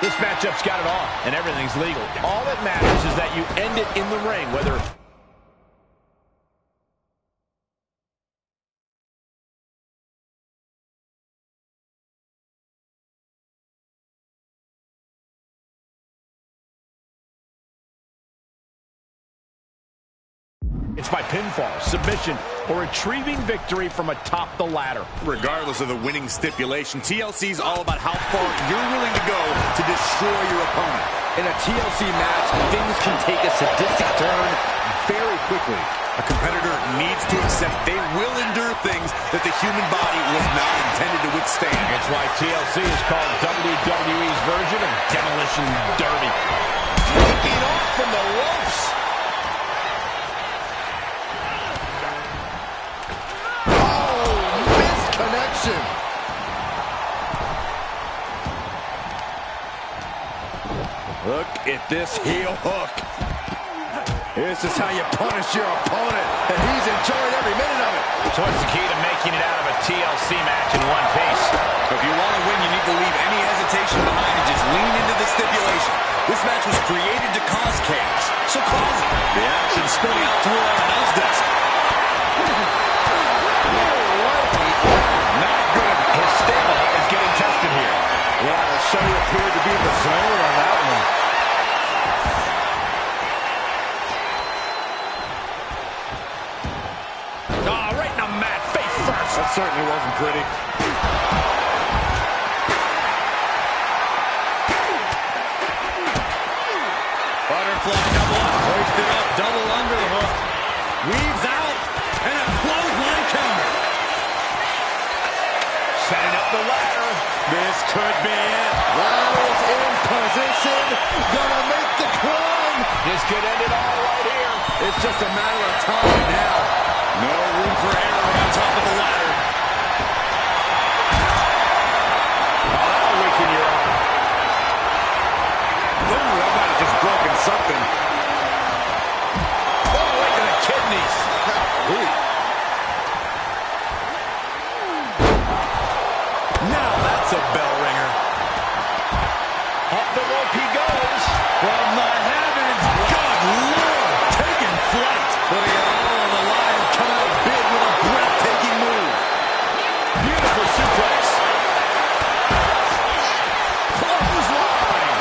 This matchup's got it all, and everything's legal. All that matters is that you end it in the ring, whether... It's by pinfall, submission, or retrieving victory from atop the ladder. Regardless of the winning stipulation, TLC is all about how far you're willing to go to destroy your opponent. In a TLC match, things can take a sadistic turn very quickly. A competitor needs to accept they will endure things that the human body was not intended to withstand. It's why TLC is called WWE's version of Demolition Derby. Taking off from the ropes. Connection. Look at this heel hook. This is how you punish your opponent, and he's enjoying every minute of it. So what's the key to making it out of a TLC match in one piece? If you want to win, you need to leave any hesitation behind and just lean into the stipulation. This match was created to cause chaos, so cause it. The action spinning out through our announce desk. His stamina is getting tested here. Yeah, the show appeared to be the zone on that one. Oh, right in the mat, face first. That certainly wasn't pretty. Butterfly double up, hoisted up, double underhook. Weaves out, and a clothesline counter. Setting up the ladder. This could be it. Ladder's in position. Gonna make the climb. This could end it all right here. It's just a matter of time now. No room for error on top of the ladder. Oh, that'll weaken your arm. Ooh, that might have just broken something. Oh, right to the kidneys. Ooh. Now that's a bell ringer. Up the rope he goes. From the heavens, good Lord, taking flight. Putting it all on the line and come out big with a breathtaking move. Beautiful suplex. Clothesline.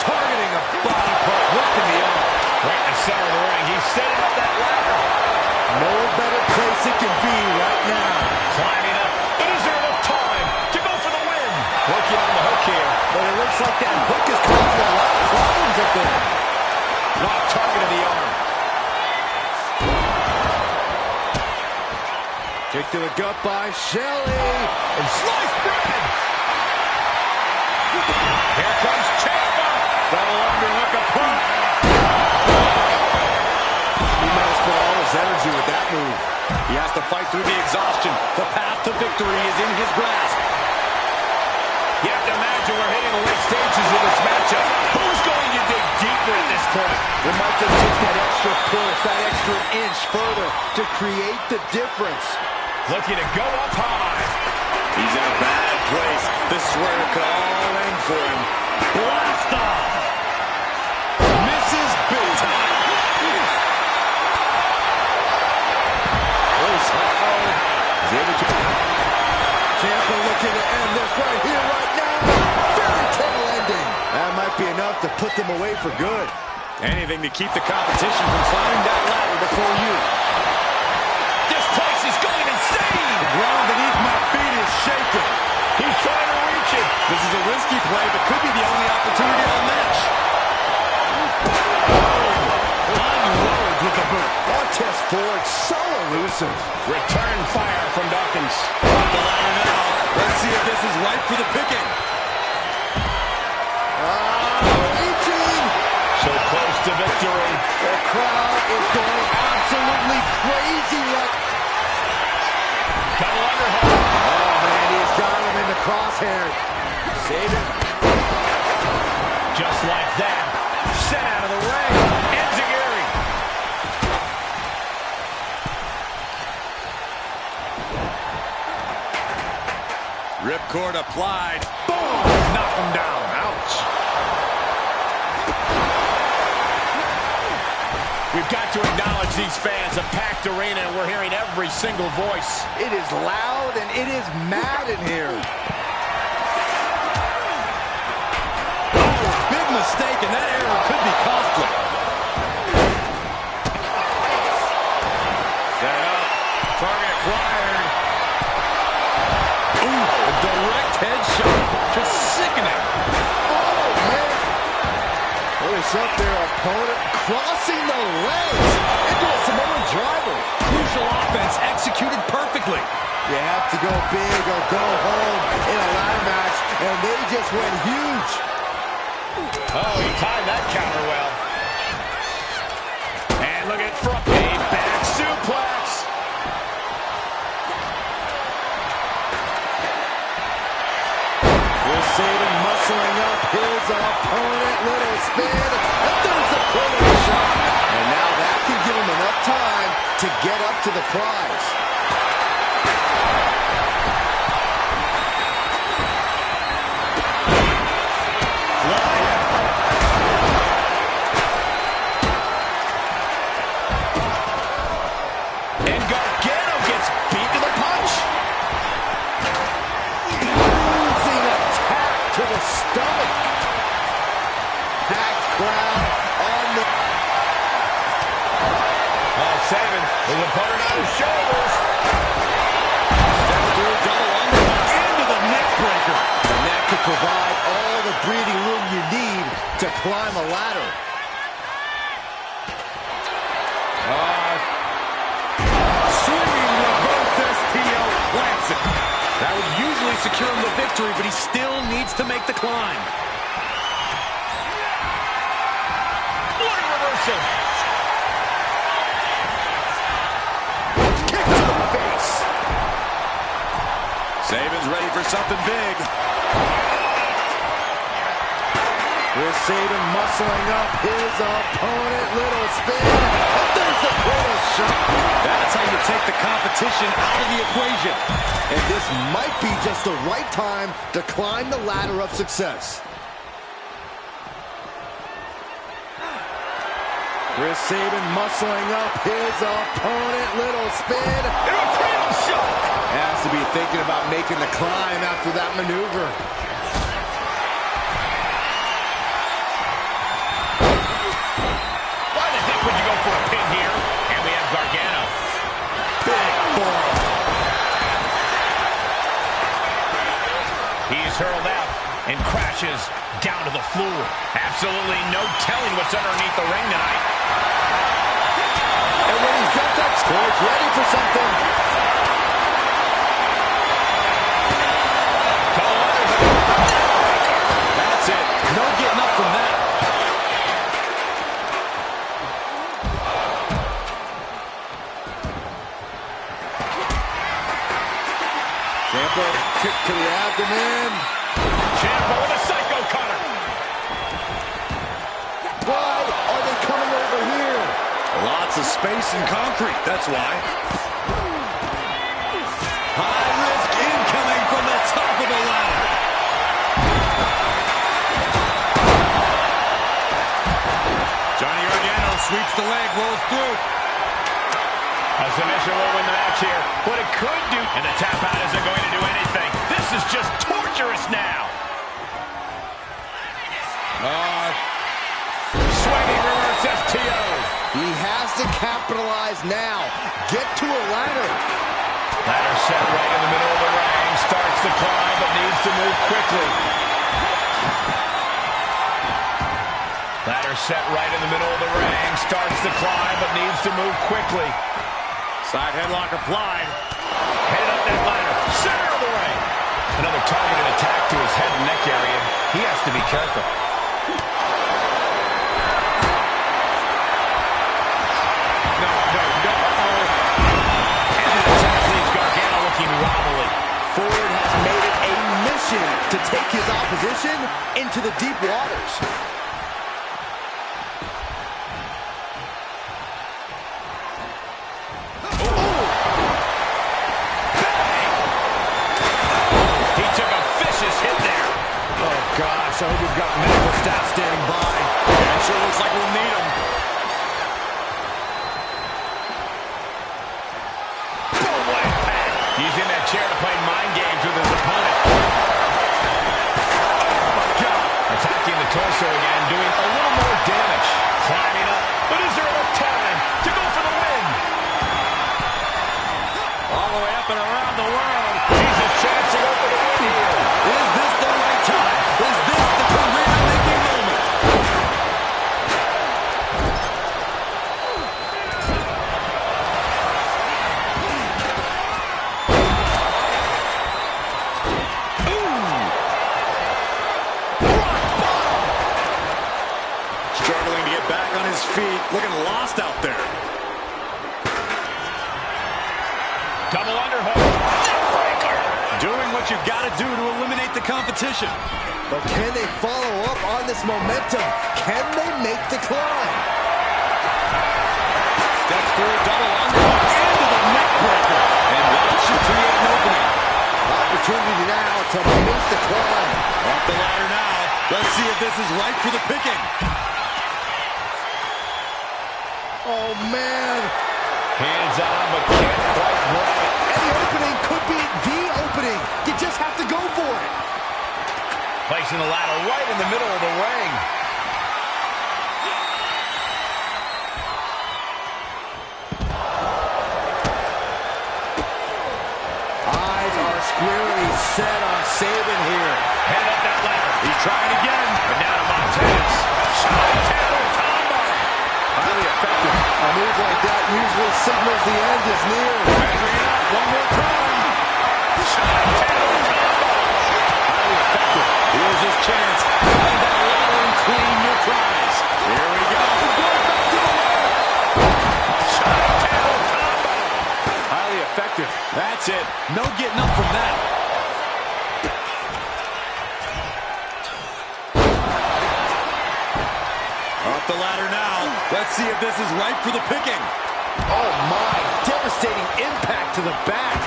Targeting a body part, working the arm. Right in the center of the ring, he's setting up that ladder. No better place it can be right now. Climbing up, easier of time to go for the win. Working on the hook here. But it looks like that hook is causing a lot of problems up there. Not targeting the arm. Kick to the gut by Shelley. And sliced bread. Here comes Ciampa. Double underhook apart. He might have spent all his energy with that move. He has to fight through the exhaustion. The path to victory is in his grasp. You have to imagine we're hitting the late stages of this matchup. Who's going to dig deeper at this point? It might just take that extra push, that extra inch further to create the difference. Looking to go up high. He's in a bad place. This is where it could all end for him. Blast off. Misses big time. Ciampa looking to end this right here, right now. Fairy tale ending. That might be enough to put them away for good. Anything to keep the competition from climbing that ladder before you. This place is going insane. The ground beneath my feet is shaking. He's trying to reach it. This is a risky play, but could be the only opportunity all match. Unloads with the boot. Montez Ford, so elusive. Return fire from Dawkins. Off the ladder now. Let's see if this is ripe for the picking. Reaching. So close to victory. The crowd is going absolutely crazy right. Double underhook. Oh, man, he's got him in the crosshair. Save it. Just like that. Sent out of the ring. Enziguri. Ripcord applied. Boom! Knock him down. Ouch. We've got to acknowledge these fans. A packed arena, and we're hearing every single voice. It is loud and it is mad in here. Oh, big mistake, and that error could be costly. Set up. Target acquired. Ooh, a direct headshot. Just sickening. Oh, man. Notice up there, opponent crossing the legs into a Samoan driver. Crucial offense executed perfectly. You have to go big or go home in a ladder match, and they just went huge. Oh, he timed that counter well. And look at front. A back suplex. Chris Sabin muscling up his opponent. Little spin. And there's a pulling shot. And now that can give him enough time to get up to the prize. And Gargano gets beat to the punch. Using attack to the stomach. Packed crowd on the... Oh, Sabin, his opponent on his shoulders. Step through, double underhook into the neck breaker. And that could provide all the breathing room you need to climb a ladder. Swinging reverse STO plants it. That would usually secure him the victory, but he still needs to make the climb. What a reversal. Kick to the face. Sabin's ready for something big. Chris Sabin muscling up his opponent. Little spin. And there's a pull shot. That's how you take the competition out of the equation. And this might be just the right time to climb the ladder of success. Chris Sabin muscling up his opponent. Little spin. And a cradle shot. Has to be thinking about making the climb after that maneuver. Why the heck would you go for a pin here? And we have Gargano. Big forearm. He's hurled out and crashes down to the floor. Absolutely no telling what's underneath the ring tonight. And when he's got that stage ready for something. That's it. No getting up from that. Ciampa, kick to the abdomen. Ciampa with a psycho cutter. Why are they coming over here? Lots of space and concrete, that's why. High risk incoming from the top of the ladder. Johnny Gargano sweeps the leg, rolls through. A submission will win the match here. What it could do, and the tap out isn't going to do anything. This is just torturous now. Swinging reverse STO. He has to capitalize now. Get to a ladder. Ladder set right in the middle of the ring. Starts to climb, but needs to move quickly. set right in the middle of the ring. Starts to climb, but needs to move quickly. Side headlock applied. Headed up that ladder. Center of the ring. Another targeted attack to his head and neck area. He has to be careful. No. And the attack leaves Gargano looking wobbly. Ford has made it a mission to take his opposition into the deep waters. I hope we've got medical staff standing by. Yeah, it sure looks like we'll need them. Boom, what impact. Using that chair to play mind games with his opponent. Oh, my God. Attacking the torso again, doing a little more damage. Climbing up, but is there enough time to go for the win? All the way up and around the world. He's a chance to go for the win here. Is this the right time? Is this the career-making moment? Struggling to get back on his feet. Looking lost out there. Double underhook. Neckbreaker. Doing what you've got to do to eliminate the competition. But can they follow up on this momentum? Can they make the climb? Steps through a double underhook into the neck breaker. And that should create an opening. Opportunity now to make the climb. Off the ladder now. Let's see if this is right for the picking. Oh, man. Hands on, but can't quite right. Any opening could be the opening. You just have to go for it. Placing the ladder right in the middle of the ring. Eyes are squarely set on Saban here. Head up that ladder. He's trying again. But down to Montez. Montez combo. Highly effective. A move like that usually signals the end is near. Measuring it up one more time. Montez combo. Highly effective. Here's his chance. Find that ladder and claim your prize. Here we go. Highly effective. That's it. No getting up from that. Up the ladder now. Let's see if this is right for the picking. Oh, my. Devastating impact to the back.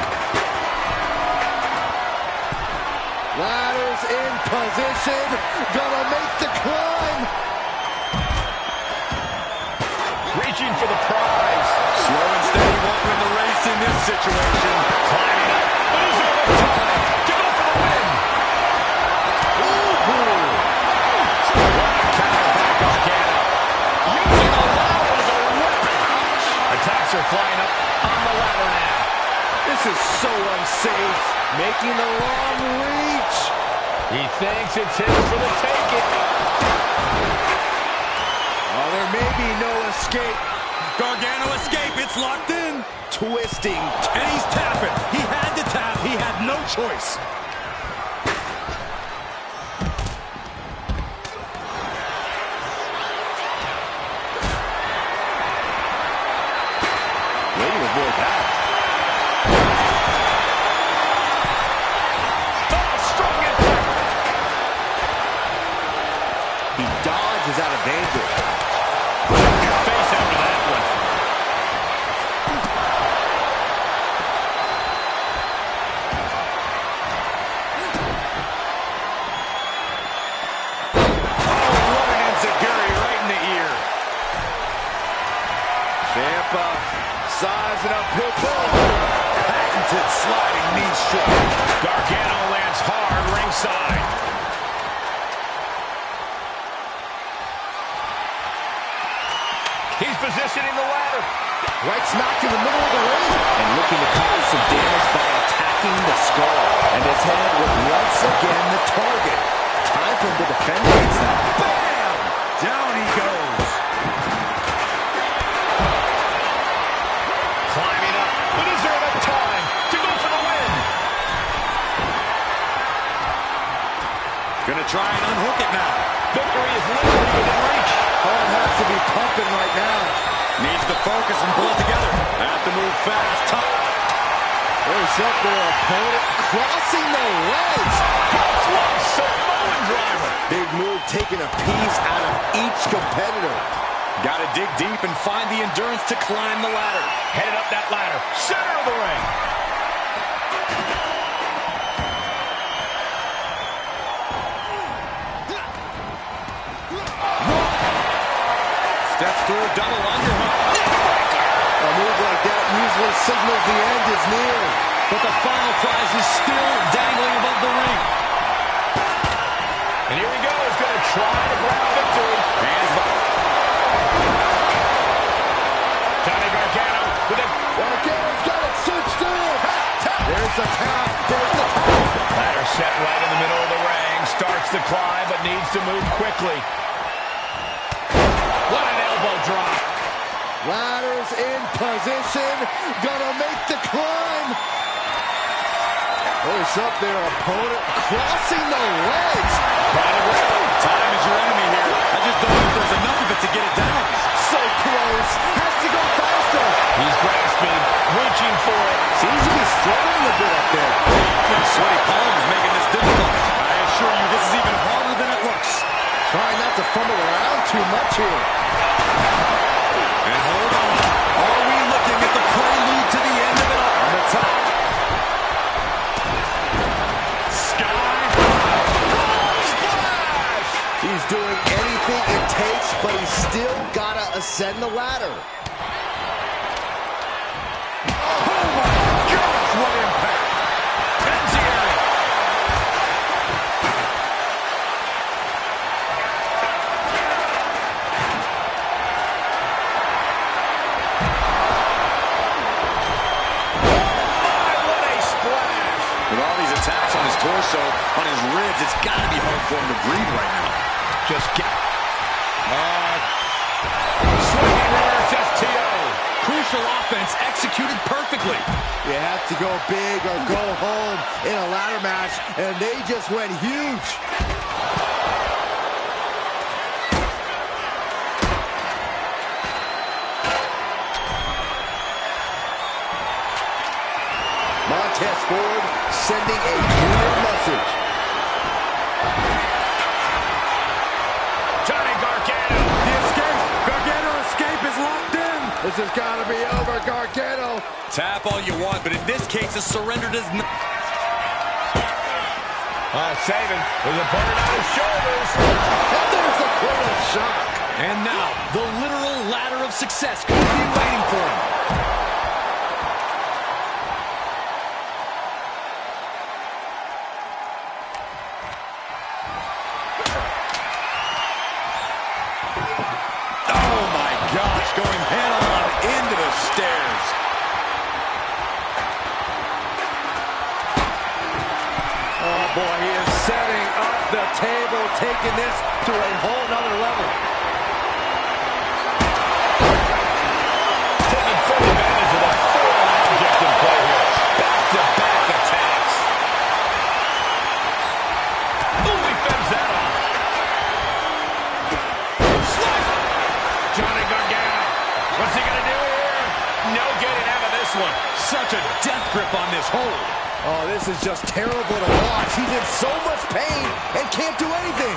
Ladder's in position. Gonna make the climb. Reaching for the prize. Slow and steady won't win the race in this situation. Climbing up. But is there enough time to go for the win? Counter back Gargano. Using the ladder as a weapon. Attacks are flying up on the ladder now. This is so unsafe. Making the long reach. He thinks it's his for the taking. Oh, there may be no escape. Gargano escape. It's locked in. Twisting. And he's tapping. He had to tap. He had no choice. Way to avoid that. He dodges out of danger. Your face after that one. Oh, what an enziguri right in the ear. Ciampa sizing up Pitbull. Patented sliding knee strike. Gargano lands hard ringside. He's positioning the ladder. Right smack in the middle of the ring. And looking to cause some damage by attacking the skull. And his head was once again the target. Time for him to defend against that. Bam! Down he goes. Gonna try and unhook it now. Victory is literally within reach. Heart has to be pumping right now. Needs to focus and pull it together. Have to move fast. There's up their opponent, crossing the legs. That's one Samoan driver. Big move, taking a piece out of each competitor. Got to dig deep and find the endurance to climb the ladder. Headed up that ladder, center of the ring. Steps through, double underhook. A move like that usually signals the end is near. But the final prize is still dangling above the ring. And here we go. He's going to try to grab a victory. Hands by. Johnny Gargano with it. Gargano's got it switched in. There's the tap. There's the tap. Ladder set right in the middle of the ring. Starts to climb, but needs to move quickly. What an elbow drop. Ladder's in position. Gonna make the climb. There's up their opponent, crossing the legs. Time is your enemy here. I just don't know if there's enough of it to get it down. So close. Has to go faster. He's grasping, reaching for it. Seems to be struggling a bit up there. Sweaty palms making this difficult. I assure you, this is even harder than it looks. Trying not to fumble around too much here. And hold on. Are we looking at the prelude to the end of it all? On the top. He's doing anything it takes, but he's still gotta ascend the ladder. Oh my gosh, what impact. Ends the area. What a splash. With all these attacks on his torso, on his ribs, it's got to be hard for him to breathe right now. Just get... swinging reverse STO. Crucial offense executed perfectly. You have to go big or go home in a ladder match, and they just went huge. Montez Ford sending a clear message. Johnny Gargano. The escape. Gargano escape is locked in. This has got to be over, Gargano. Tap all you want, but in this case, a surrender does not. Saving with a burn on his shoulders. And there's the cradle shock. And now, the literal ladder of success could be waiting for him. Oh my gosh, going head on into the stairs. Oh boy, he is setting up the table, taking this to a whole nother level. Taking full advantage of that full object in play here. Back-to-back attacks. Ooh, he fends that off. Slice! Johnny Gargano. What's he gonna do here? No getting out of this one. Such a death grip on this hold. Oh, this is just terrible to watch. He's in so much pain and can't do anything.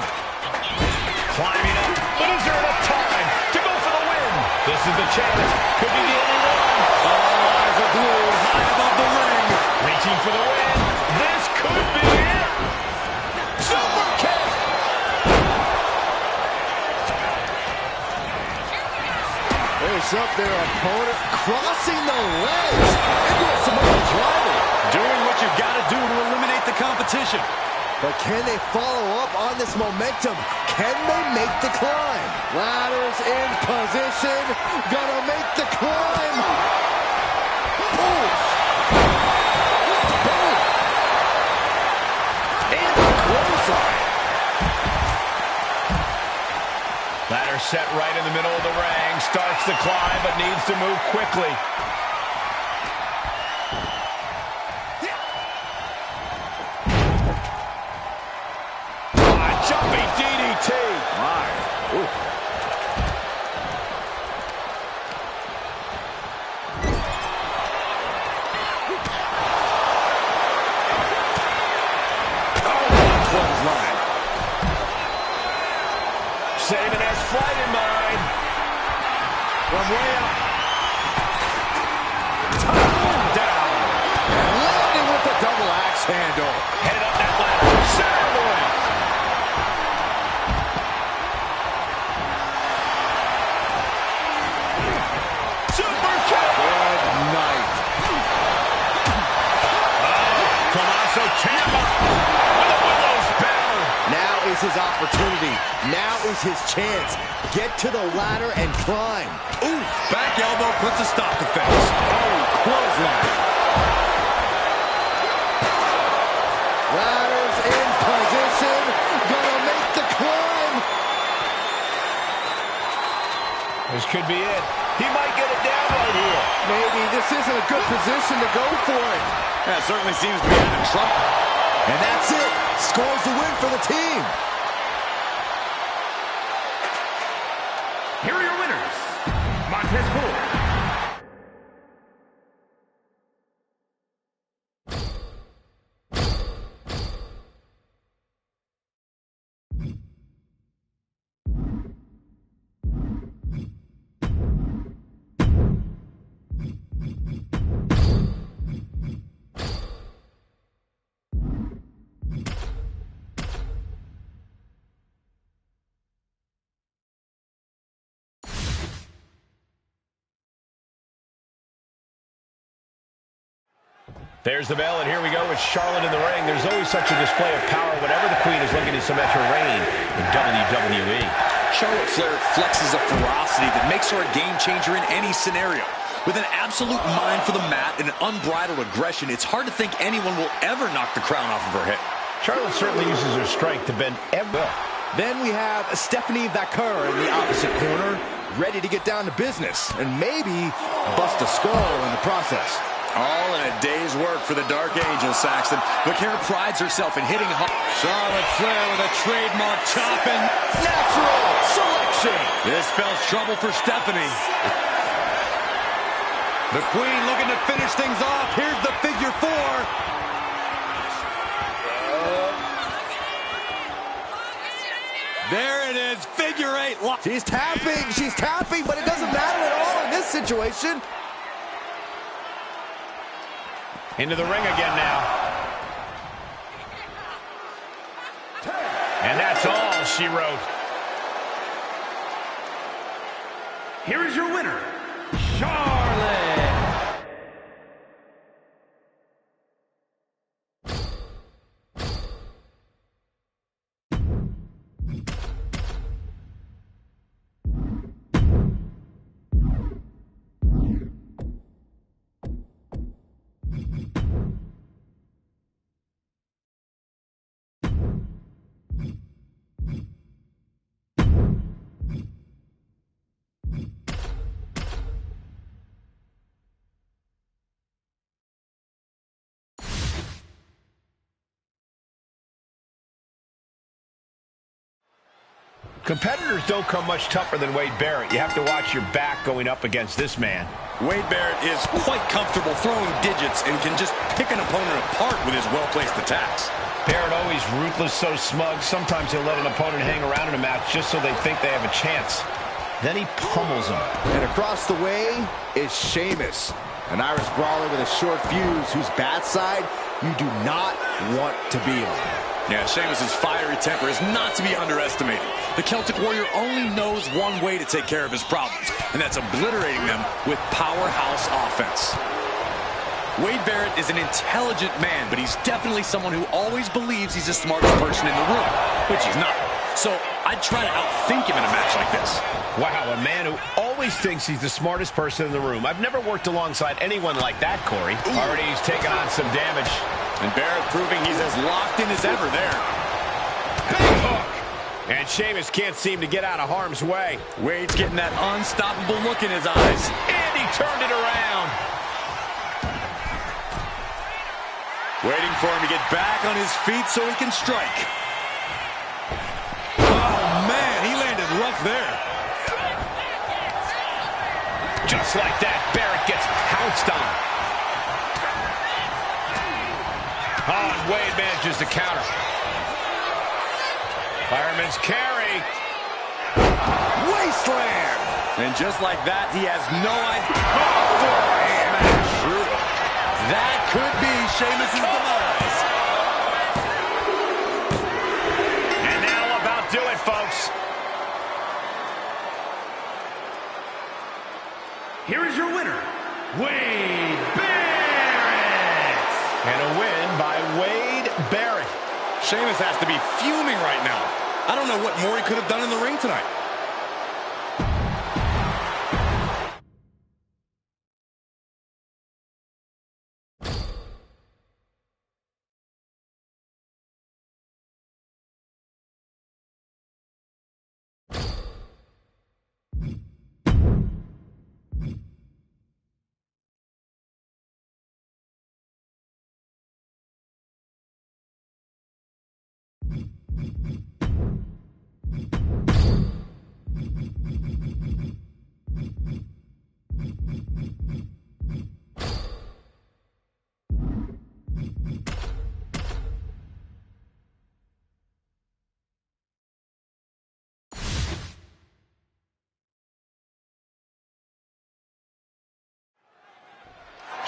Climbing up, but is there enough time to go for the win? This is the chance. Could be the only one. All eyes are glued high above the ring. Reaching for the win. This could be it. Super kick. There's up their opponent, crossing the legs into a Samoan driver. Doing what you've got to do to eliminate the competition. But can they follow up on this momentum? Can they make the climb? Ladders in position, gonna make the climb. Oh! Boom! And the clothesline. Ladder set right in the middle of the ring. Starts to climb, but needs to move quickly. jumping DDT. My. Ooh. Clothesline. Saving his flight in mind. From way up. Down. And landing with the double axe handle. Headed up that ladder. Center of the ring. Super kick. Good night. Tommaso Ciampa with a Willow's bell. Now is his opportunity. Now is his chance. Get to the ladder and climb. Ooh, back elbow puts a stop to things. Oh, clothesline. Ladder's in position. Gonna make the climb. This could be it. He might get it down right here. Maybe this isn't a good position to go for it. That certainly seems to be having trouble. And that's it. Scores the win for the team. Here are your winners, Montez Ford. There's the bell, and here we go with Charlotte in the ring. There's always such a display of power whenever the Queen is looking to cement her reign in WWE. Charlotte Flair flexes a ferocity that makes her a game changer in any scenario. With an absolute mind for the mat and an unbridled aggression, it's hard to think anyone will ever knock the crown off of her head. Charlotte certainly uses her strength to bend every... Then we have Stephanie Vaquer in the opposite corner, ready to get down to business and maybe bust a skull in the process. All in a day's work for the Dark Angel, Saxton. Vaquer prides herself in hitting hard. Charlotte Flair with a trademark chopping. Natural selection. This spells trouble for Stephanie. The Queen looking to finish things off. Here's the figure four. There it is, figure eight. She's tapping, but it doesn't matter at all in this situation. Into the ring again now. And that's all she wrote. Here is your winner, Charlotte. Competitors don't come much tougher than Wade Barrett. You have to watch your back going up against this man. Wade Barrett is quite comfortable throwing digits and can just pick an opponent apart with his well-placed attacks. Barrett always ruthless, so smug. Sometimes he'll let an opponent hang around in a match just so they think they have a chance. Then he pummels them. And across the way is Sheamus, an Irish brawler with a short fuse whose bad side you do not want to be on. Yeah, Sheamus' fiery temper is not to be underestimated. The Celtic Warrior only knows one way to take care of his problems, and that's obliterating them with powerhouse offense. Wade Barrett is an intelligent man, but he's definitely someone who always believes he's the smartest person in the room, which he's not. So I'd try to outthink him in a match like this. Wow, a man who always thinks he's the smartest person in the room. I've never worked alongside anyone like that, Corey. Already he's taken on some damage. And Barrett proving he's as locked in as ever there. Big hook. And Sheamus can't seem to get out of harm's way. Wade's getting that unstoppable look in his eyes. And he turned it around. Waiting for him to get back on his feet so he can strike. Just like that, Barrett gets pounced on. Oh, and Wade manages to counter. Fireman's carry. Wasteland. And just like that, he has no idea. Oh, brutal. That could be Sheamus's demise. And that'll about do it, folks. Here is your winner, Wade Barrett. And a win by Wade Barrett. Sheamus has to be fuming right now. I don't know what more he could have done in the ring tonight.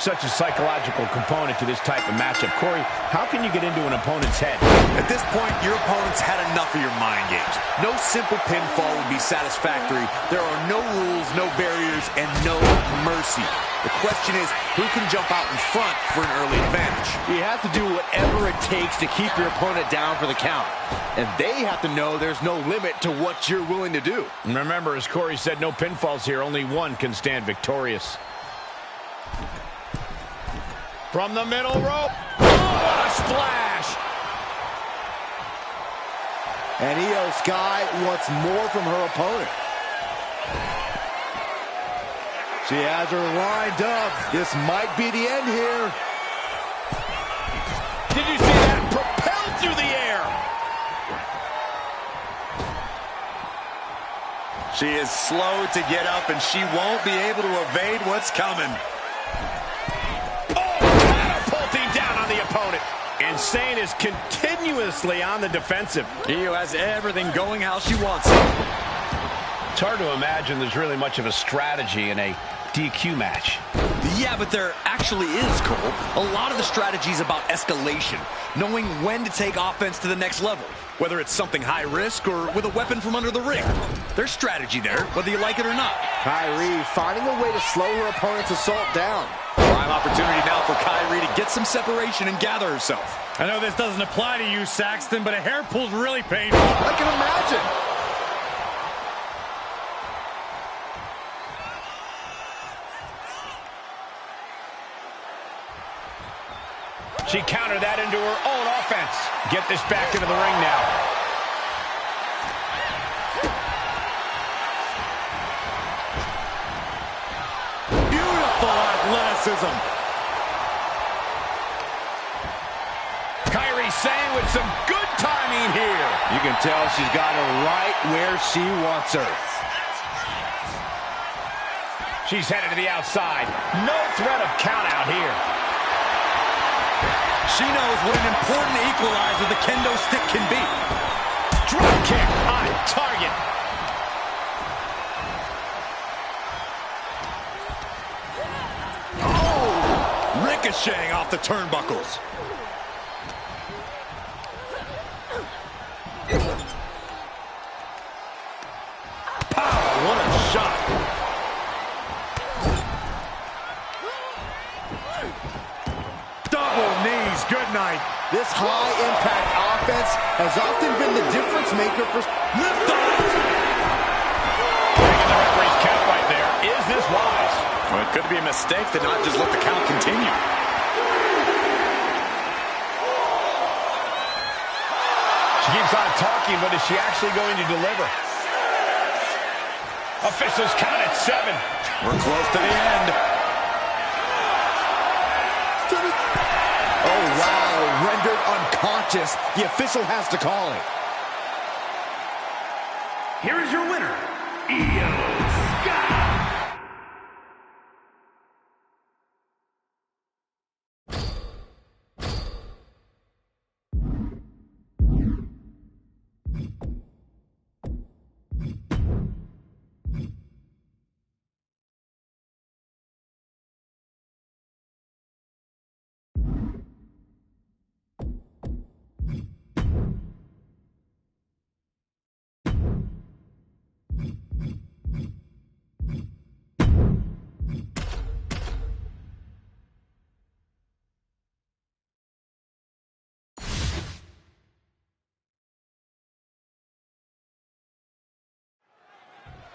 Such a psychological component to this type of matchup. Corey, how can you get into an opponent's head? At this point, your opponent's had enough of your mind games. No simple pinfall would be satisfactory. There are no rules, no barriers, and no mercy. The question is, who can jump out in front for an early advantage? You have to do whatever it takes to keep your opponent down for the count. And they have to know there's no limit to what you're willing to do. And remember, as Corey said, no pinfalls here. Only one can stand victorious. From the middle rope. Oh, what a splash! And Io Sky wants more from her opponent. She has her lined up. This might be the end here. Did you see that? Propelled through the air. She is slow to get up, and she won't be able to evade what's coming. Opponent. Insane is continuously on the defensive. Io has everything going how she wants it. It's hard to imagine there's really much of a strategy in a DQ match. Yeah, but there actually is, Cole. A lot of the strategy is about escalation, knowing when to take offense to the next level, whether it's something high risk or with a weapon from under the ring. There's strategy there, whether you like it or not. Kyrie finding a way to slow her opponent's assault down. Prime opportunity now for Kyrie to get some separation and gather herself. I know this doesn't apply to you, Saxton, but a hair pull's really painful. I can imagine. She countered that into her own offense. Get this back into the ring now. Beautiful athleticism. Kyrie Sane with some good timing here. You can tell she's got her right where she wants her. She's headed to the outside. No threat of count out here. She knows what an important equalizer the kendo stick can be. Drop kick on target. Oh! Ricocheting off the turnbuckles. Pow! What a shot. Double knees, good night. This high-impact offense has often been the difference maker for... Lift off! Taking the referee's count right there. Is this wise? Well, it could be a mistake to not just let the count continue. She keeps on talking, but is she actually going to deliver? Officials count at 7. We're close to the end. Oh, wow. Rendered unconscious. The official has to call it. Here is your winner, Io Sky.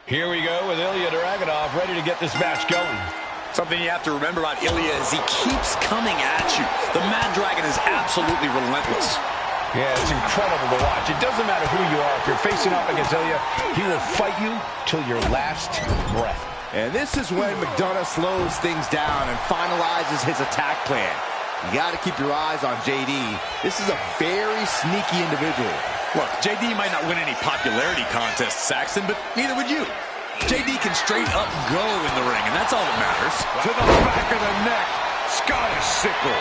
Here we go with Ilya Dragunov, ready to get this match going. Something you have to remember about Ilya is he keeps coming at you. The Mad Dragon is absolutely relentless. Yeah, it's incredible to watch. It doesn't matter who you are. If you're facing up against Ilya, he will fight you till your last breath. And this is when McDonough slows things down and finalizes his attack plan. You got to keep your eyes on JD. This is a very sneaky individual. Look, JD might not win any popularity contests, Saxton, but neither would you. JD can straight up go in the ring, and that's all that matters. To the back of the neck. Scottish sickle.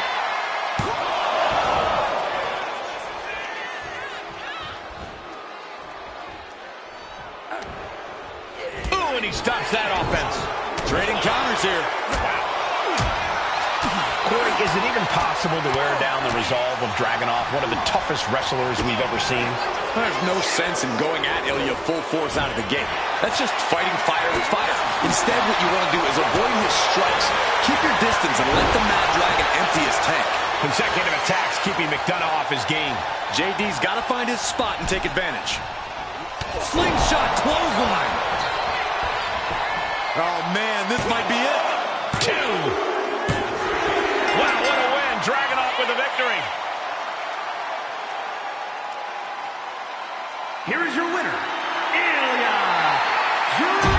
Ooh, and he stops that offense. Trading counters here. Corey, is it even possible to wear down the resolve of Dragunov, one of the toughest wrestlers we've ever seen? There's no sense in going at Ilya full force out of the gate. That's just fighting fire with fire. Instead, what you want to do is avoid his strikes. Keep your distance and let the Mad Dragon empty his tank. Consecutive attacks keeping McDonough off his game. JD's got to find his spot and take advantage. Slingshot clothesline. Oh, man, this might be it. 2. Wow, what a win. Dragunov with the victory. Here is your winner, Ilya Dragunov.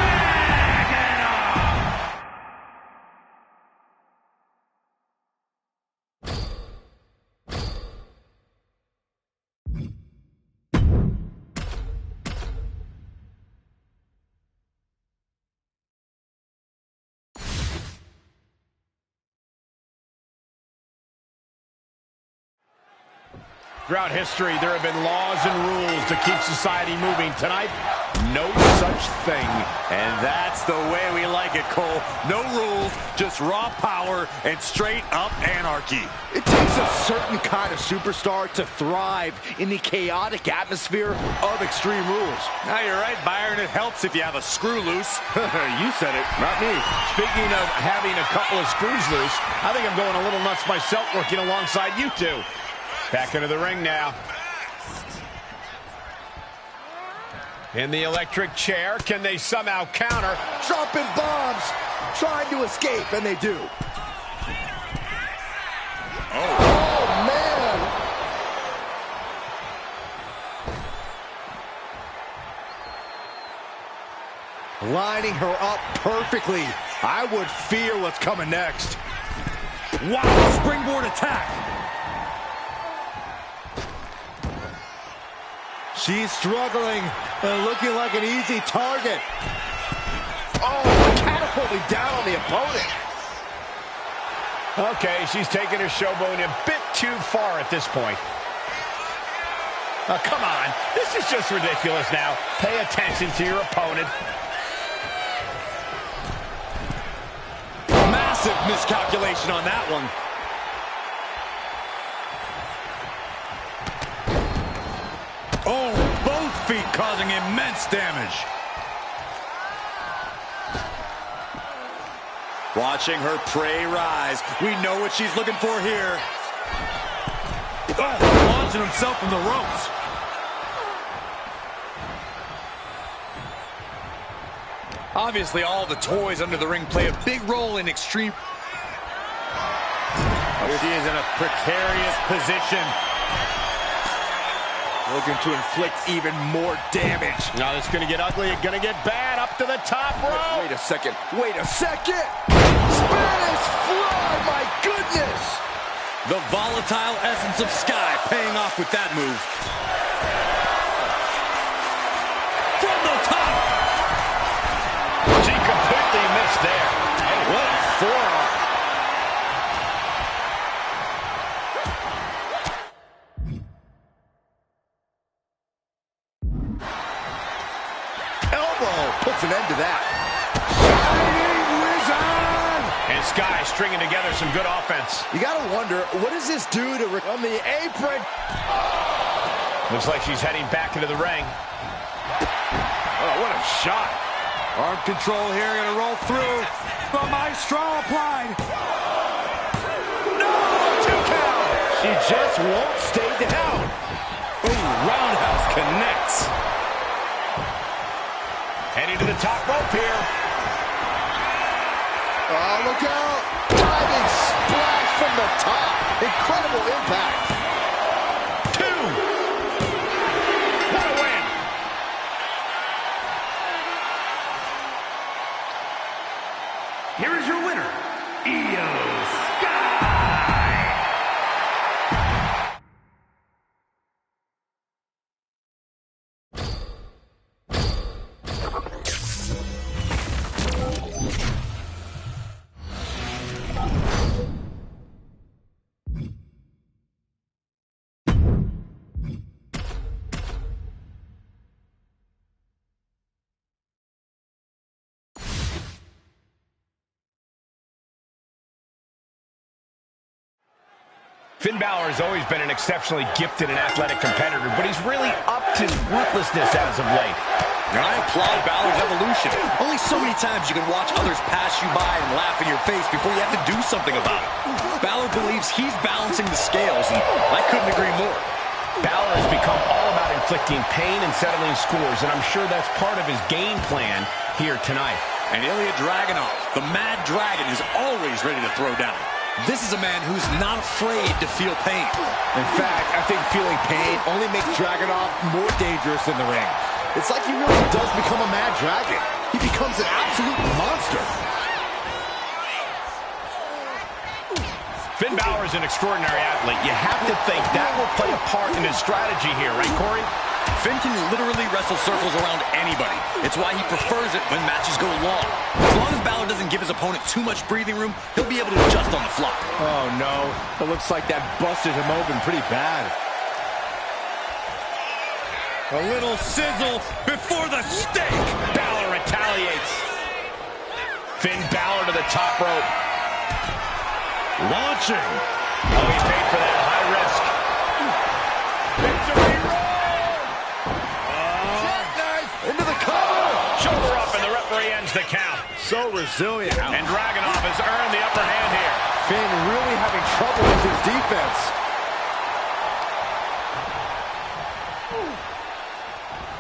Throughout history, there have been laws and rules to keep society moving. Tonight, no such thing. And that's the way we like it, Cole. No rules, just raw power and straight-up anarchy. It takes a certain kind of superstar to thrive in the chaotic atmosphere of Extreme Rules. Now, you're right, Byron. It helps if you have a screw loose. You said it, not me. Speaking of having a couple of screws loose, I think I'm going a little nuts myself working alongside you two. Back into the ring now. In the electric chair, can they somehow counter? Dropping bombs, trying to escape, and they do. Oh man. Lining her up perfectly. I would fear what's coming next. Wow, springboard attack. She's struggling and looking like an easy target. Oh, catapulting down on the opponent. Okay, she's taking her showboat a bit too far at this point. Oh, come on. This is just ridiculous now. Pay attention to your opponent. Massive miscalculation on that one. Oh, both feet causing immense damage. Watching her prey rise. We know what she's looking for here. Oh, launching himself from the ropes. Obviously, all the toys under the ring play a big role in Extreme. She is in a precarious position. Looking to inflict even more damage. Now it's going to get ugly. It's going to get bad. Up to the top rope. Wait a second. Wait a second. Spanish fly. My goodness. The volatile essence of Sky paying off with that move. From the top. She completely missed there. Hey, what a forearm. Puts an end to that. Shining Wizard! And Sky stringing together some good offense. You gotta wonder, what does this do to Rick on the apron? Looks like she's heading back into the ring. Oh, what a shot. Arm control here, gonna roll through. The Maestro applied. No! 2 count! She just won't stay down. Ooh, roundhouse connects. Heading to the top rope here. Oh, look out. Diving splash from the top. Incredible impact. 2. What a win. Here is your winner, Io Sky. Finn Balor has always been an exceptionally gifted and athletic competitor, but he's really upped his ruthlessness as of late. And I applaud Balor's evolution. Only so many times you can watch others pass you by and laugh in your face before you have to do something about it. Balor believes he's balancing the scales, and I couldn't agree more. Balor has become all about inflicting pain and settling scores, and I'm sure that's part of his game plan here tonight. And Ilya Dragunov, the Mad Dragon, is always ready to throw down. This is a man who's not afraid to feel pain. In fact, I think feeling pain only makes Dragunov more dangerous in the ring. It's like he really does become a mad dragon. He becomes an absolute monster. Finn Balor is an extraordinary athlete. You have to think that will play a part in his strategy here, right, Corey? Finn can literally wrestle circles around anybody. It's why he prefers it when matches go long. As long as Balor doesn't give his opponent too much breathing room, he'll be able to adjust on the fly. Oh, no. It looks like that busted him open pretty bad. A little sizzle before the steak. Balor retaliates. Finn Balor to the top rope. Launching. Oh, he paid for that high risk. Victory roll! Into the cover. Shoulder up, and the referee ends the count. So resilient. And Dragunov has earned the upper hand here. Finn really having trouble with his defense.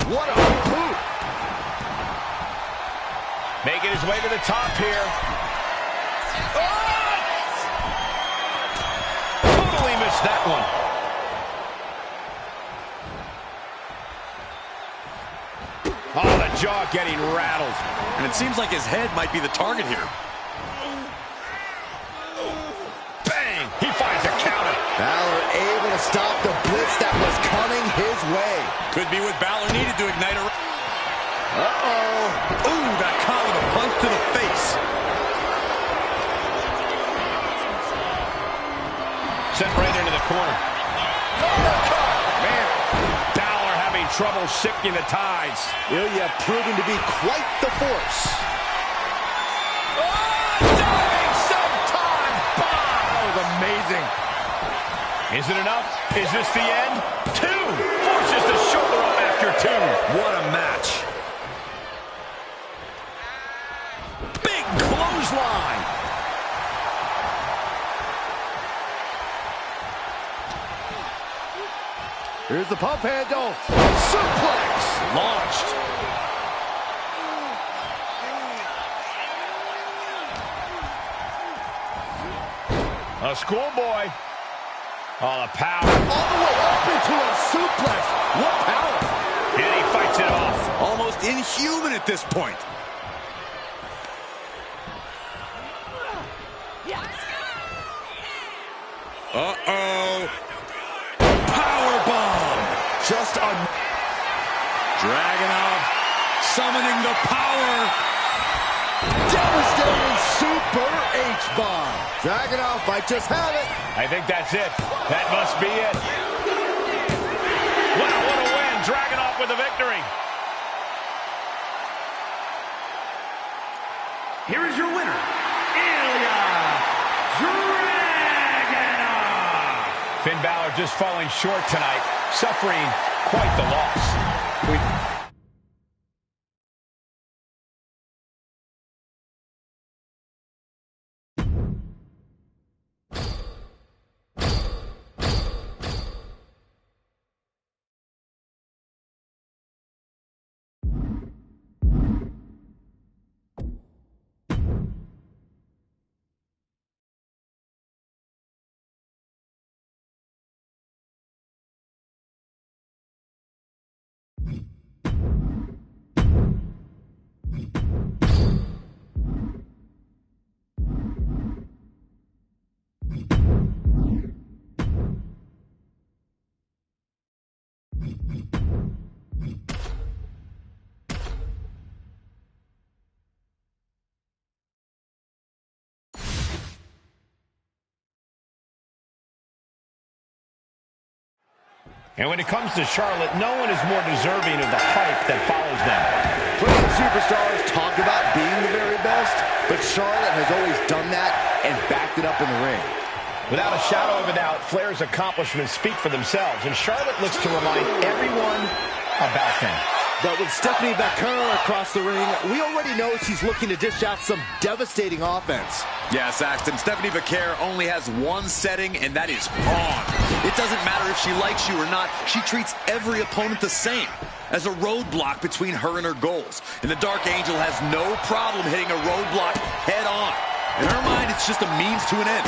What a boot. Making his way to the top here. Oh! Totally missed that one. Oh, the jaw getting rattled. And it seems like his head might be the target here. Bang! He finds a counter. Balor able to stop the blitz that was coming his way. Could be what Balor needed to ignite a... Uh-oh. Ooh, got caught with a punch to the face. Sent right into the corner. Man, Balor having trouble shifting the tides. Ilya proving to be quite the force. Diving sometime bomb. That was amazing. Is it enough? Is this the end? 2. Forces the shoulder up after 2. What a match. Big clothesline. Here's the pump handle. Suplex. Launched. A schoolboy. Oh, the power. All the way up into a suplex. What power. And he fights it off. Almost inhuman at this point. Uh-oh. Powerbomb. Just a... Dragunov summoning the power. devastating super H-bomb. Dragunov might just have it. I think that's it. That must be it. Wow, what a win. Dragunov with the victory. Here is your winner, Ilya Dragunov. Finn Balor just falling short tonight, suffering quite the loss. And when it comes to Charlotte, no one is more deserving of the hype that follows them. Plenty of superstars talk about being the very best, but Charlotte has always done that and backed it up in the ring. Without a shadow of a doubt, Flair's accomplishments speak for themselves, and Charlotte looks to remind everyone about them. But with Stephanie Becker across the ring, we already know she's looking to dish out some devastating offense. Yeah, Saxton, Stephanie Becker only has one setting, and that is on. It doesn't matter if she likes you or not. She treats every opponent the same, as a roadblock between her and her goals. And the Dark Angel has no problem hitting a roadblock head on. In her mind, it's just a means to an end.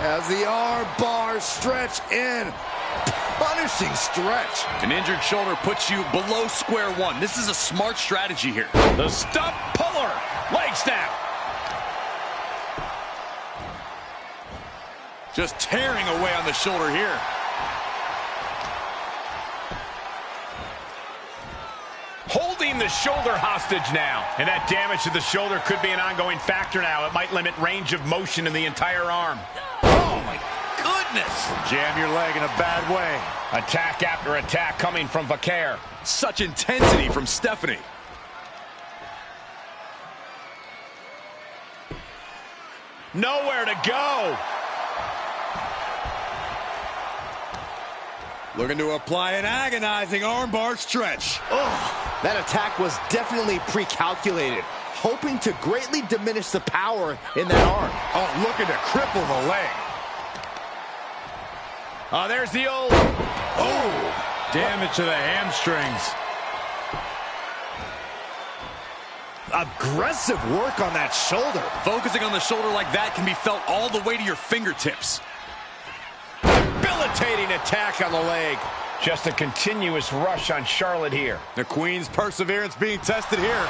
As the arm bars stretch in. Punishing stretch. An injured shoulder puts you below square one. This is a smart strategy here. The stump puller. Leg snap. Just tearing away on the shoulder here. Holding the shoulder hostage now. And that damage to the shoulder could be an ongoing factor now. It might limit range of motion in the entire arm. Oh, my goodness. Jam your leg in a bad way. Attack after attack coming from Becker. Such intensity from Stephanie. Nowhere to go. Looking to apply an agonizing armbar stretch. Oh, that attack was definitely pre-calculated, hoping to greatly diminish the power in that arm. Oh, looking to cripple the leg. Oh, there's the old... Oh, damage to the hamstrings. Aggressive work on that shoulder. Focusing on the shoulder like that can be felt all the way to your fingertips. Debilitating attack on the leg. Just a continuous rush on Charlotte here. The Queen's perseverance being tested here.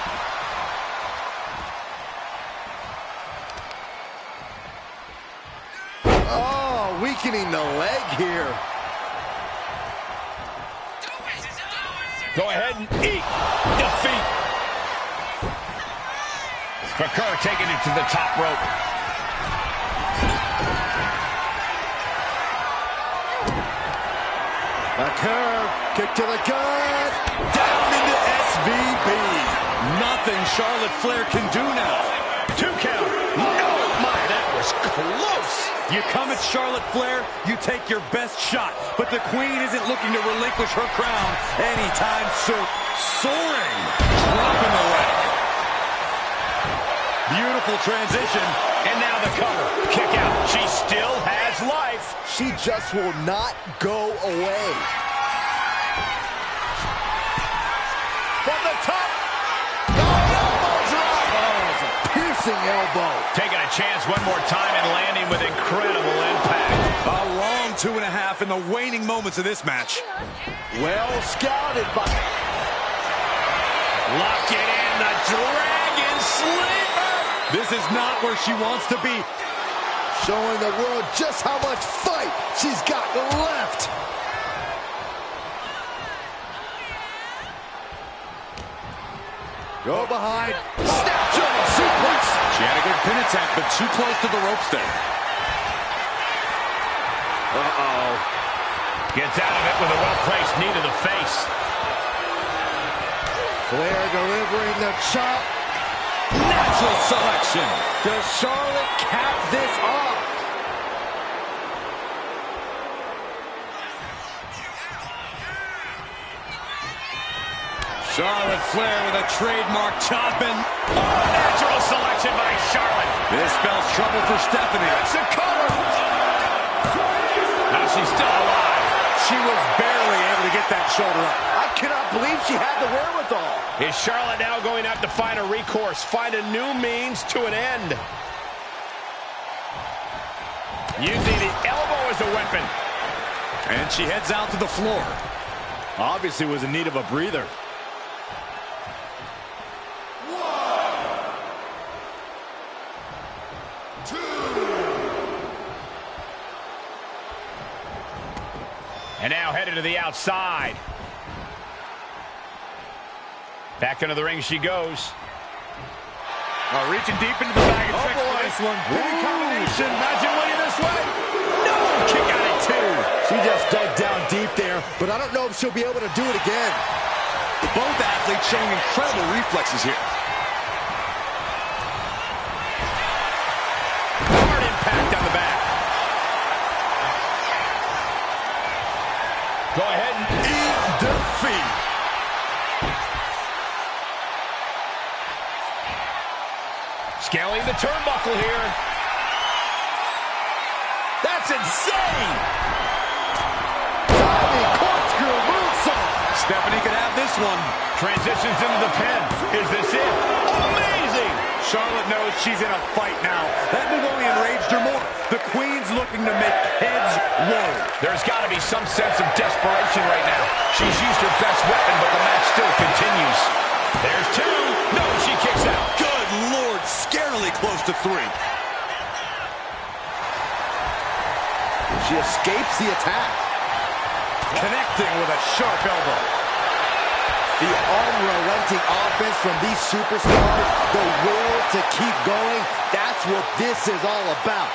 Oh, weakening the leg here. Go ahead and eat defeat. Becker taking it to the top rope. Becker, kick to the gut. Down into SVB. Nothing Charlotte Flair can do now. 2 count. Oh my, that was close. You come at Charlotte Flair, you take your best shot. But the Queen isn't looking to relinquish her crown anytime soon. Soaring. Dropping the leg. Beautiful transition. And now the cover. Kick out. She still has life. She just will not go away. From the top. Elbow drop. Oh, it's a piercing elbow. Taking a chance one more time and landing with incredible impact. A long 2.5 in the waning moments of this match. Well scouted by... Lock it in. The Dragon Sleeper. This is not where she wants to be. Showing the world just how much fight she's got left. Go behind. Snap German suplex. She had a good pin attempt, but too close to the ropes there. Uh-oh. Gets out of it with a well-placed knee to the face. Flair delivering the chop. Natural selection. Does Charlotte cap this off? Charlotte Flair with a trademark chopping. Oh, natural selection by Charlotte. This spells trouble for Stephanie. It's a cover. Now she's still alive. She was barely able to get that shoulder up. I cannot believe she had the wherewithal. Is Charlotte now going to have to find a recourse, find a new means to an end? Using the elbow as a weapon. And she heads out to the floor. Obviously was in need of a breather. And now headed to the outside. Back into the ring she goes. Reaching deep into the bag and checks for this one. Big combination. Imagine winning this way. No! Kick out at 2. She just dug down deep there, but I don't know if she'll be able to do it again. Both athletes showing incredible reflexes here. Hard impact on the back. Go ahead and eat defeat. Scaling the turnbuckle here. That's insane. Diving corkscrew moonsault. Stephanie could have this one. Transitions into the pin. Is this it? Amazing. Charlotte knows she's in a fight now. That move only enraged her more. The Queen's looking to make heads roll. There's got to be some sense of desperation right now. She's used her best weapon, but the match still continues. There's 2. No, she kicks out. Good Lord, scarily close to 3. She escapes the attack. Connecting with a sharp elbow. The unrelenting offense from these superstars, the will to keep going, that's what this is all about.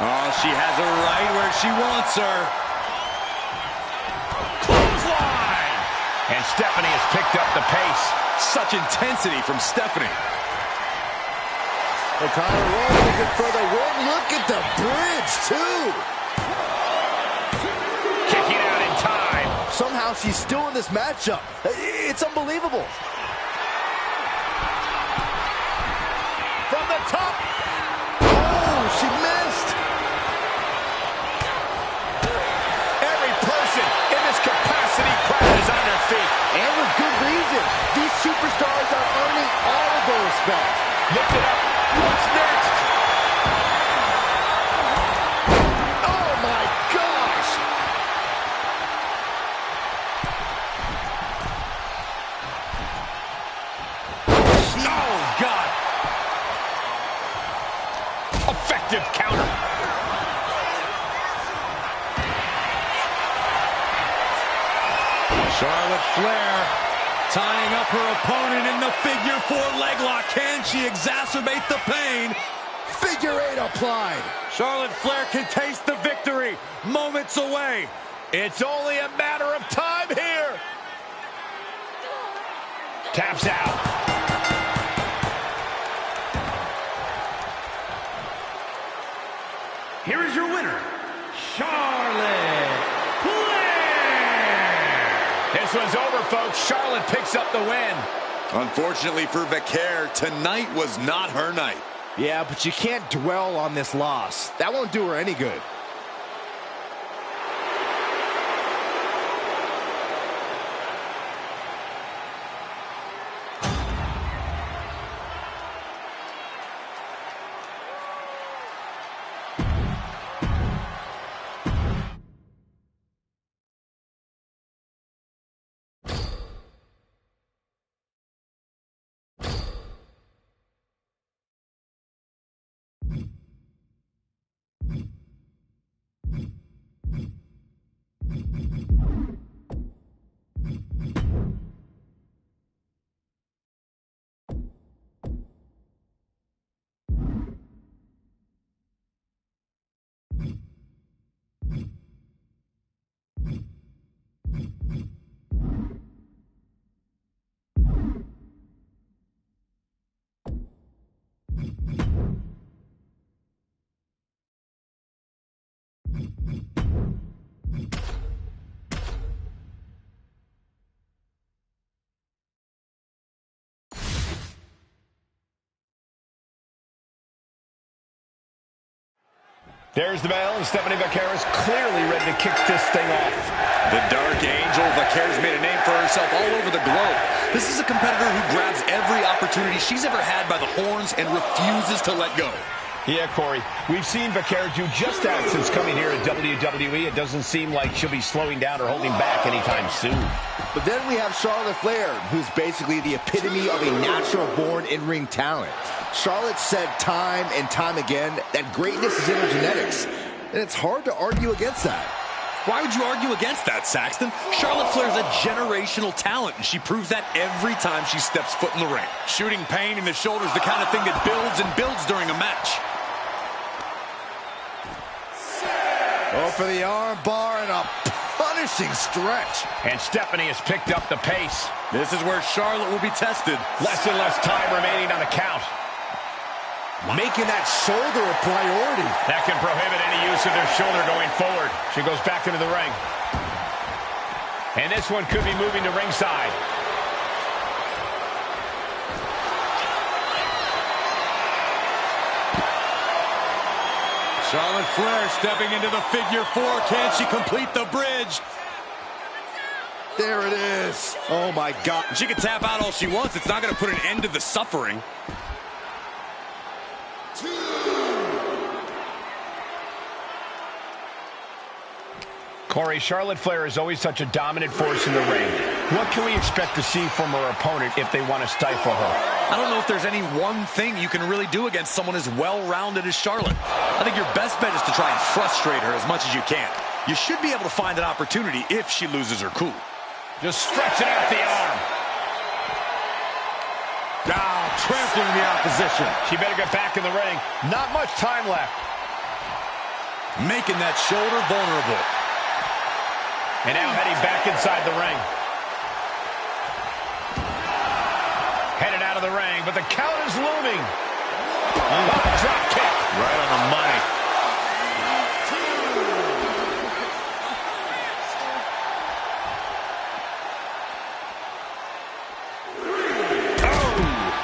Oh, she has her right where she wants her. Clothesline. And Stephanie has picked up the pace. Such intensity from Stephanie. They're kind of rolling looking for the win. Look at the bridge, too. Kicking out in time. Somehow she's still in this matchup. It's unbelievable. From the top. Oh, she missed. Every person in this capacity crowd is on their feet. And with good reason. These superstars are earning all of their respect. Lift it up. What's next? Oh, my gosh. Oh, God. Effective counter. Charlotte Flair tying up her opponent in the figure 4 leg lock. Can she exacerbate the pain? Figure 8 applied. Charlotte Flair can taste the victory. Moments away. It's only a matter of time here. Taps out. Here is your winner, Charlotte Flair. This one's over, folks. Charlotte picks up the win. Unfortunately for Vaquer, tonight was not her night. Yeah, but you can't dwell on this loss. That won't do her any good. There's the bell, and Stephanie Vaquer is clearly ready to kick this thing off. The Dark Angel, Vaquer's made a name for herself all over the globe. This is a competitor who grabs every opportunity she's ever had by the horns and refuses to let go. Yeah, Corey, we've seen Vaquer do just that since coming here at WWE. It doesn't seem like she'll be slowing down or holding back anytime soon. But then we have Charlotte Flair, who's basically the epitome of a natural-born in-ring talent. Charlotte said time and time again that greatness is in her genetics, and it's hard to argue against that. Why would you argue against that, Saxton? Charlotte Flair's a generational talent, and she proves that every time she steps foot in the ring. Shooting pain in the shoulder is the kind of thing that builds and builds during a match. Go for the arm bar and a punishing stretch. And Stephanie has picked up the pace. This is where Charlotte will be tested. Less and less time remaining on the count. Making that shoulder a priority. That can prohibit any use of their shoulder going forward. She goes back into the ring. And this one could be moving to ringside. Charlotte Flair stepping into the figure four. Can she complete the bridge? There it is. Oh, my God. She can tap out all she wants. It's not going to put an end to the suffering. Corey, Charlotte Flair is always such a dominant force in the ring. What can we expect to see from her opponent if they want to stifle her? I don't know if there's any one thing you can really do against someone as well-rounded as Charlotte. I think your best bet is to try and frustrate her as much as you can. You should be able to find an opportunity if she loses her cool. Just stretching out the arm. Now trampling the opposition. She better get back in the ring. Not much time left. Making that shoulder vulnerable. And now heading back inside the ring. Headed out of the ring, but the count is looming. Drop kick. Right on the money.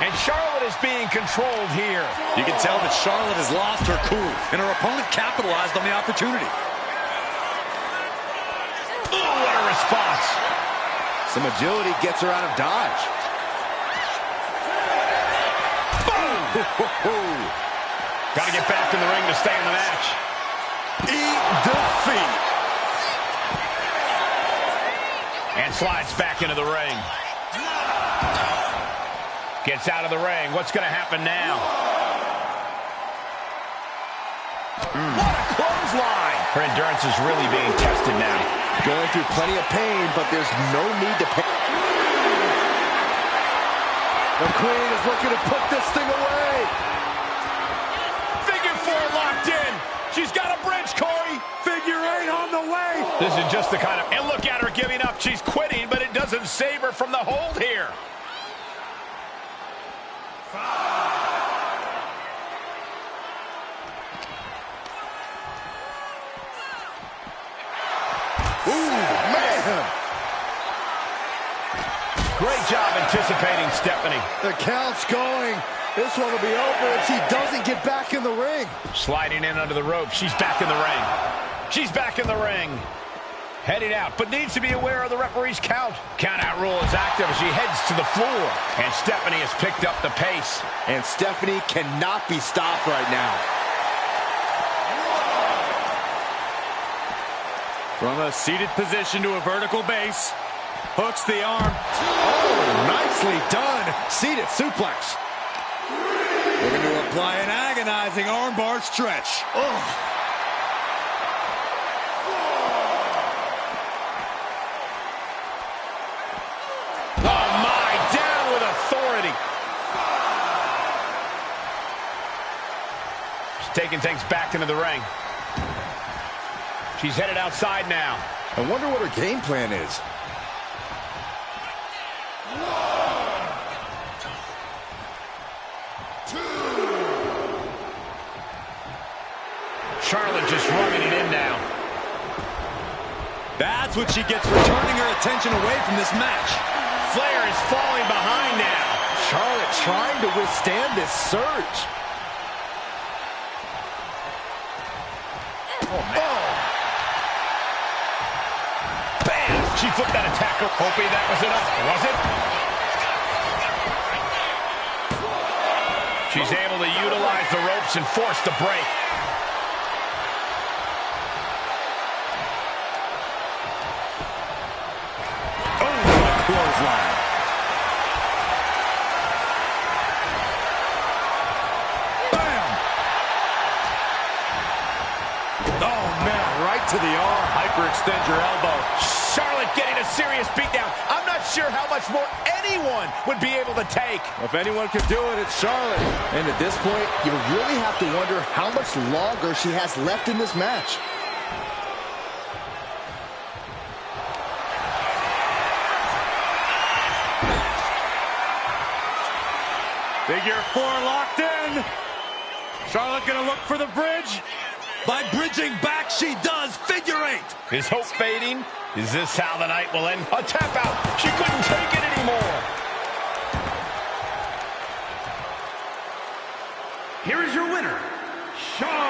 And Charlotte is being controlled here. You can tell that Charlotte has lost her cool, and her opponent capitalized on the opportunity. What a response. Some agility gets her out of dodge. Boom! Got to get back in the ring to stay in the match. Eat defeat. And slides back into the ring. Gets out of the ring. What's going to happen now? What a clothesline. Her endurance is really being tested now. Going through plenty of pain, but there's no need to pay. The Queen is looking to put this thing away. Figure four locked in. She's got a bridge, Corey. Figure eight on the way. This is just the kind of... And look at her giving up. She's quitting, but it doesn't save her from the hold here. Great job anticipating Stephanie. The count's going. This one will be over if she doesn't get back in the ring. Sliding in under the rope. She's back in the ring. She's back in the ring. Heading out, but needs to be aware of the referee's count. Count-out rule is active as she heads to the floor. And Stephanie has picked up the pace. And Stephanie cannot be stopped right now. From a seated position to a vertical base. Hooks the arm. Oh, nicely done. Seated suplex. Looking to apply an agonizing armbar stretch. Oh. Oh, my. Down with authority. She's taking things back into the ring. She's headed outside now. I wonder what her game plan is. Charlotte just rubbing it in now. That's what she gets for turning her attention away from this match. Flair is falling behind now. Charlotte trying to withstand this surge. Oh, man. Bam! She flipped that attacker, hoping that was enough. Was it? She's able to utilize the ropes and force the break. Clothesline. Bam! Oh, man, right to the arm. Hyperextend your elbow. Charlotte getting a serious beatdown. I'm not sure how much more anyone would be able to take. If anyone could do it, it's Charlotte. And at this point, you really have to wonder how much longer she has left in this match. Figure 4 locked in. Charlotte gonna look for the bridge. By bridging back, she does. Figure 8. Is hope fading? Is this how the night will end? A tap out. She couldn't take it anymore. Here is your winner, Charlotte